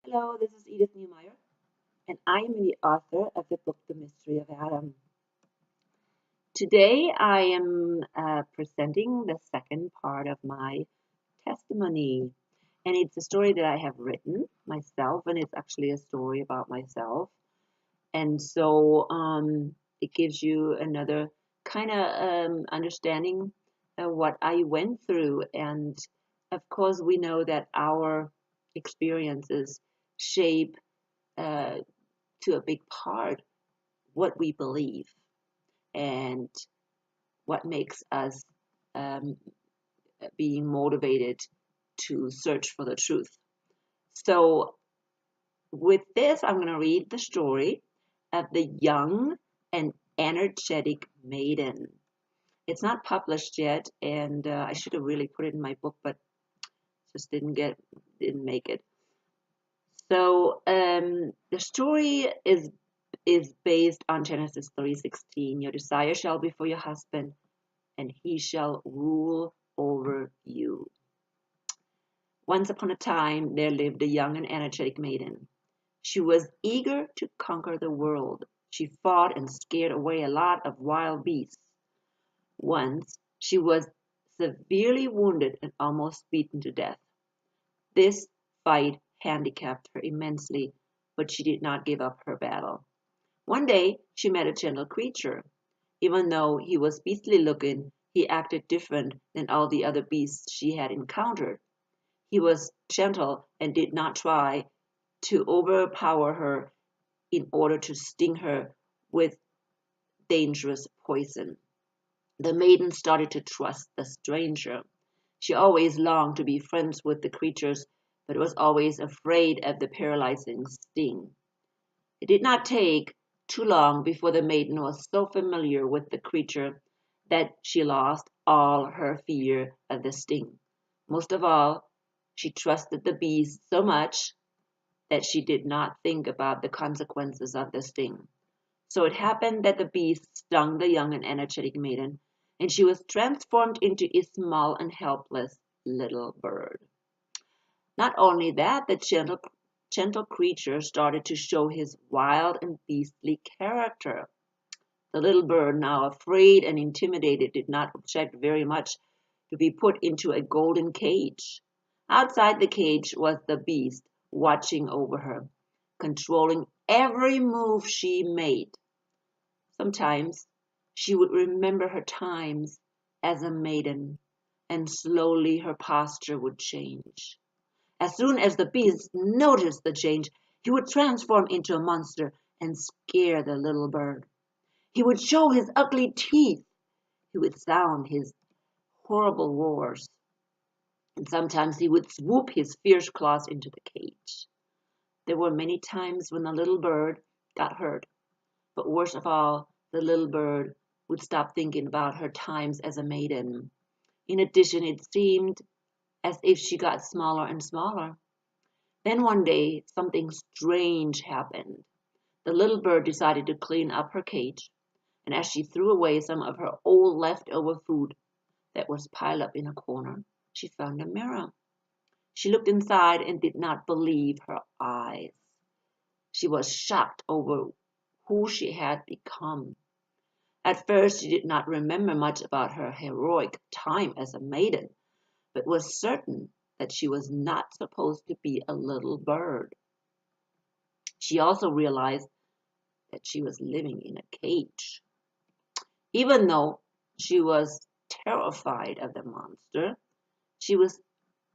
Hello, this is Edith Neumaier, and I am the author of the book The Mystery of Adam. Today I am presenting the second part of my testimony, and it's a story that I have written myself, and it's actually a story about myself. And so it gives you another kind of understanding of what I went through. And of course, we know that our experiences shape uh, to a big part what we believe and what makes us um, being motivated to search for the truth. So, with this, I'm going to read the story of the Young and Energetic Maiden. It's not published yet, and I should have really put it in my book, but just didn't make it. So the story is based on Genesis 3:16. Your desire shall be for your husband, and he shall rule over you. Once upon a time, there lived a young and energetic maiden. She was eager to conquer the world. She fought and scared away a lot of wild beasts. Once, she was severely wounded and almost beaten to death. This fight handicapped her immensely, but she did not give up her battle. One day, she met a gentle creature. Even though he was beastly looking, he acted different than all the other beasts she had encountered. He was gentle and did not try to overpower her in order to sting her with dangerous poison. The maiden started to trust the stranger. She always longed to be friends with the creatures, but was always afraid of the paralyzing sting. It did not take too long before the maiden was so familiar with the creature that she lost all her fear of the sting. Most of all, she trusted the beast so much that she did not think about the consequences of the sting. So it happened that the beast stung the young and energetic maiden, and she was transformed into a small and helpless little bird. Not only that, the gentle creature started to show his wild and beastly character. The little bird, now afraid and intimidated, did not object very much to be put into a golden cage. Outside the cage was the beast, watching over her, controlling every move she made. Sometimes she would remember her times as a maiden, and slowly her posture would change. As soon as the beast noticed the change, he would transform into a monster and scare the little bird. He would show his ugly teeth. He would sound his horrible roars. And sometimes he would swoop his fierce claws into the cage. There were many times when the little bird got hurt. But worst of all, the little bird would stop thinking about her times as a maiden. In addition, it seemed as if she got smaller and smaller. Then one day, something strange happened. The little bird decided to clean up her cage, and as she threw away some of her old leftover food that was piled up in a corner, she found a mirror. She looked inside and did not believe her eyes. She was shocked over who she had become. At first, she did not remember much about her heroic time as a maiden, but was certain that she was not supposed to be a little bird. She also realized that she was living in a cage. Even though she was terrified of the monster, she was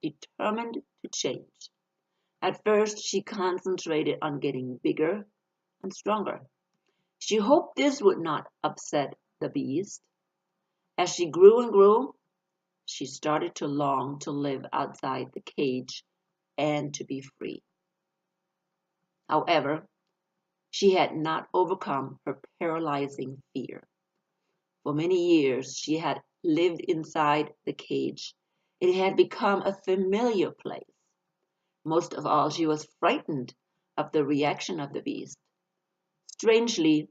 determined to change. At first, she concentrated on getting bigger and stronger. She hoped this would not upset the beast. As she grew and grew, she started to long to live outside the cage and to be free. However, she had not overcome her paralyzing fear. For many years, she had lived inside the cage. It had become a familiar place. Most of all, she was frightened of the reaction of the beast. Strangely,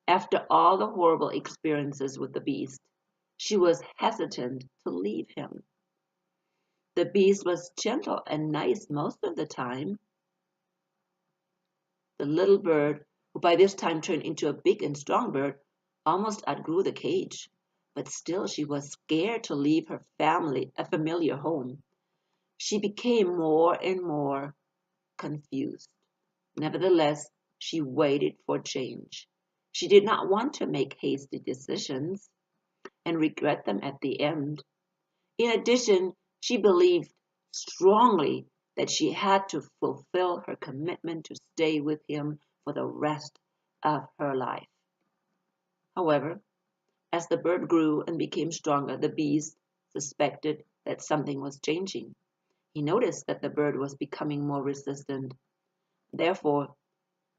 after all the horrible experiences with the beast, she was hesitant to leave him. The beast was gentle and nice most of the time. The little bird, who by this time turned into a big and strong bird, almost outgrew the cage. But still she was scared to leave her family, a familiar home. She became more and more confused. Nevertheless, she waited for change. She did not want to make hasty decisions and regret them at the end. In addition, she believed strongly that she had to fulfill her commitment to stay with him for the rest of her life. However, as the bird grew and became stronger, the beast suspected that something was changing. He noticed that the bird was becoming more resistant. Therefore,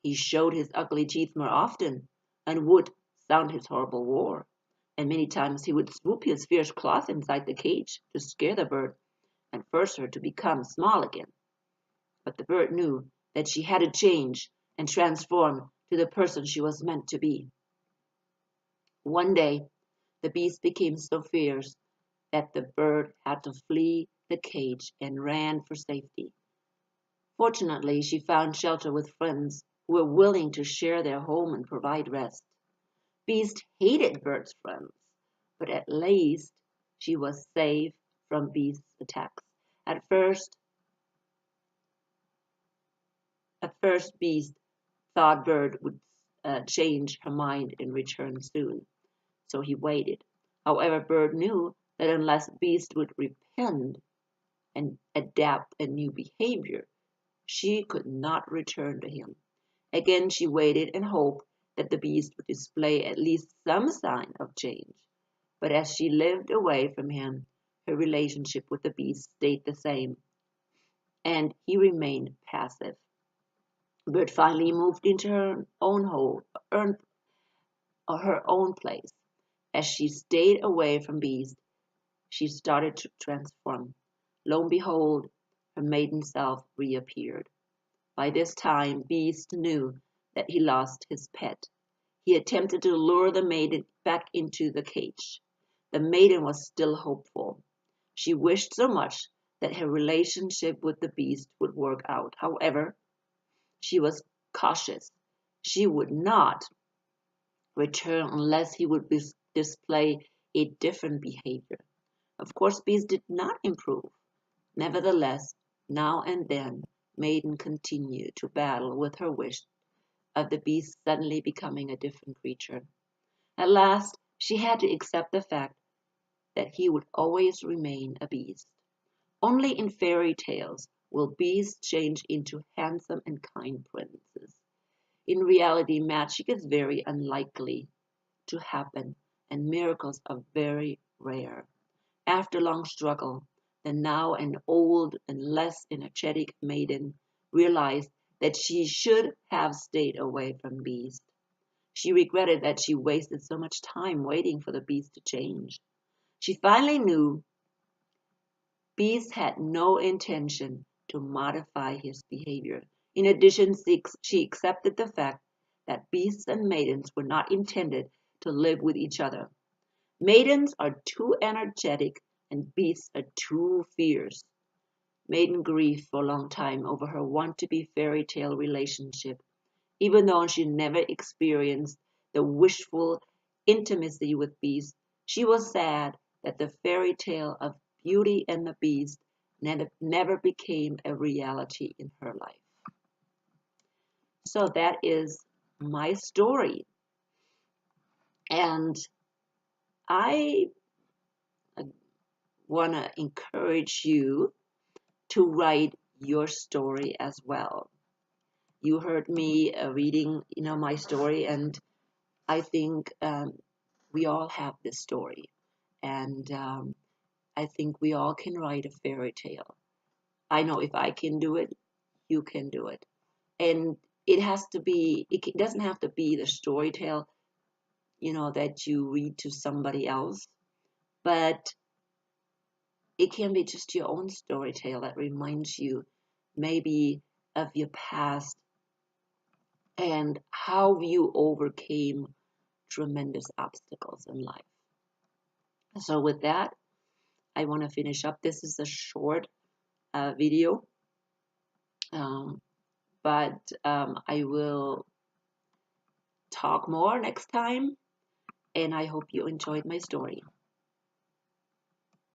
he showed his ugly teeth more often and would sound his horrible roar. And many times he would swoop his fierce claws inside the cage to scare the bird and force her to become small again. But the bird knew that she had to change and transform to the person she was meant to be. One day, the beast became so fierce that the bird had to flee the cage and ran for safety. Fortunately, she found shelter with friends who were willing to share their home and provide rest. Beast hated Bird's friends, but at least she was safe from Beast's attacks. At first, Beast thought Bird would change her mind and return soon, so he waited. However, Bird knew that unless Beast would repent and adapt a new behavior, she could not return to him. Again she waited and hoped that the beast would display at least some sign of change. But as she lived away from him, her relationship with the beast stayed the same, and he remained passive. Bird finally moved into her own home, or her own place. As she stayed away from Beast, she started to transform. Lo and behold, her maiden self reappeared. By this time, Beast knew that he lost his pet. He attempted to lure the maiden back into the cage. The maiden was still hopeful. She wished so much that her relationship with the beast would work out. However, she was cautious. She would not return unless he would display a different behavior. Of course, Beast did not improve. Nevertheless, now and then, Maiden continued to battle with her wish of the beast suddenly becoming a different creature. At last, she had to accept the fact that he would always remain a beast. Only in fairy tales will beasts change into handsome and kind princes. In reality, magic is very unlikely to happen, and miracles are very rare. After long struggle, the now an old and less energetic maiden realized that she should have stayed away from Beast. She regretted that she wasted so much time waiting for the Beast to change. She finally knew Beast had no intention to modify his behavior. In addition, she accepted the fact that beasts and maidens were not intended to live with each other. Maidens are too energetic and beasts are too fierce. Maiden grieved for a long time over her want-to-be fairy tale relationship, even though she never experienced the wishful intimacy with Beast. She was sad that the fairy tale of Beauty and the Beast never became a reality in her life. So that is my story. And I want to encourage you to write your story as well. You heard me reading, my story, and I think we all have this story, and I think we all can write a fairy tale. I know if I can do it, you can do it, and it doesn't have to be the story tale, that you read to somebody else, but it can be just your own story tale that reminds you maybe of your past and how you overcame tremendous obstacles in life. So with that, I want to finish up. This is a short video. Um, but I will talk more next time, and I hope you enjoyed my story.